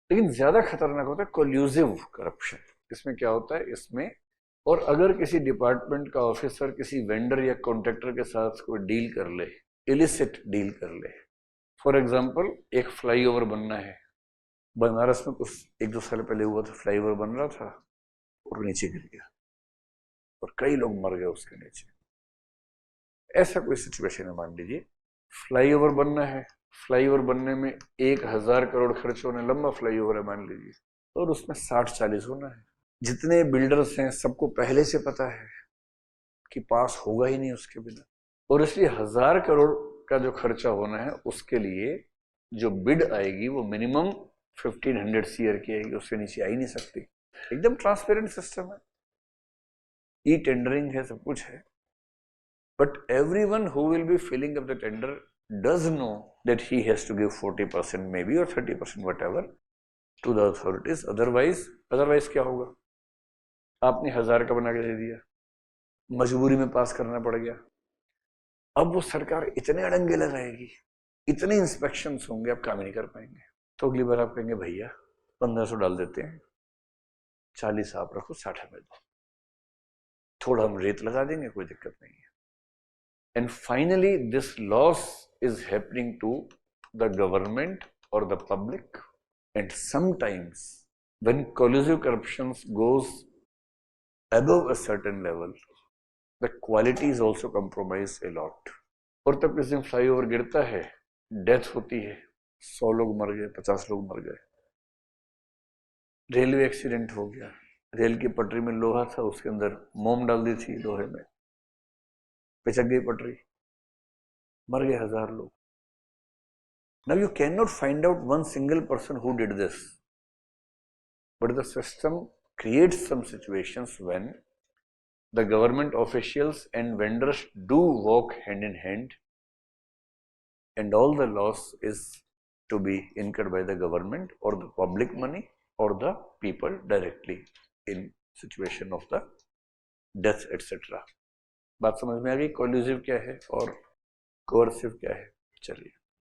लेकिन ज्यादा खतरनाक होता है कोल्यूसिव करप्शन। इसमें क्या होता है, इसमें और अगर किसी डिपार्टमेंट का ऑफिसर किसी वेंडर या कॉन्ट्रैक्टर के साथ कोई डील कर ले, इलिसिट डील कर ले, फॉर एग्जाम्पल एक फ्लाईओवर बनना है, बनारस में कुछ 1-2 साल पहले हुआ था, फ्लाईओवर बन रहा था और नीचे गिर गया और कई लोग मर गए उसके नीचे। ऐसा कोई सिचुएशन है, मान लीजिए फ्लाईओवर बनना है, फ्लाईओवर बनने में 1000 करोड़ खर्च होने, लंबा फ्लाईओवर है मान लीजिए, और उसमें 60-40 होना है। जितने बिल्डर्स हैं सबको पहले से पता है कि पास होगा ही नहीं उसके बिना, और इसलिए 1000 करोड़ का जो खर्चा होना है उसके लिए जो बिड आएगी वो मिनिमम 1500 CR की आएगी, उससे नीचे आ ही नहीं सकती। एकदम ट्रांसपेरेंट सिस्टम है, ई टेंडरिंग है, सब कुछ है। But everyone who will be filling up the tender does know that he has to give 40% maybe or 30% whatever to the authorities. Otherwise क्या होगा? आपने 1000 का बना के दे दिया, मजबूरी में पास करना पड़ गया। अब वो सरकार इतने अड़ंगे लगाएगी, इतने इंस्पेक्शंस होंगे, आप काम ही नहीं कर पाएंगे। तो अगली बार आप कहेंगे भैया 1500 डाल देते हैं, 40 आप रखो, 60 हमें दो, थोड़ा हम रेत लगा देंगे, कोई दिक्कत नहीं है। And finally, this loss is happening to the government or the public. And sometimes, when collusive corruption goes above a certain level, the quality is also compromised a lot. और तब किस दिन फ्लाईओवर गिरता है, डेथ होती है, 100 लोग मर गए, 50 लोग मर गए। रेलवे एक्सीडेंट हो गया, रेल की पटरी में लोहा था, उसके अंदर मोम डाल दी थी लोहे में, पिचक गई पटरी, मर गए 1000 लोग। Now you cannot find out one single person who did this, but the system creates some situations when the government officials and vendors do walk hand in hand, and all the loss is to be incurred by the government or the public money or the people directly in situation of the death etc. बात समझ में आ गई? Collusive क्या है और coercive क्या है? चलिए।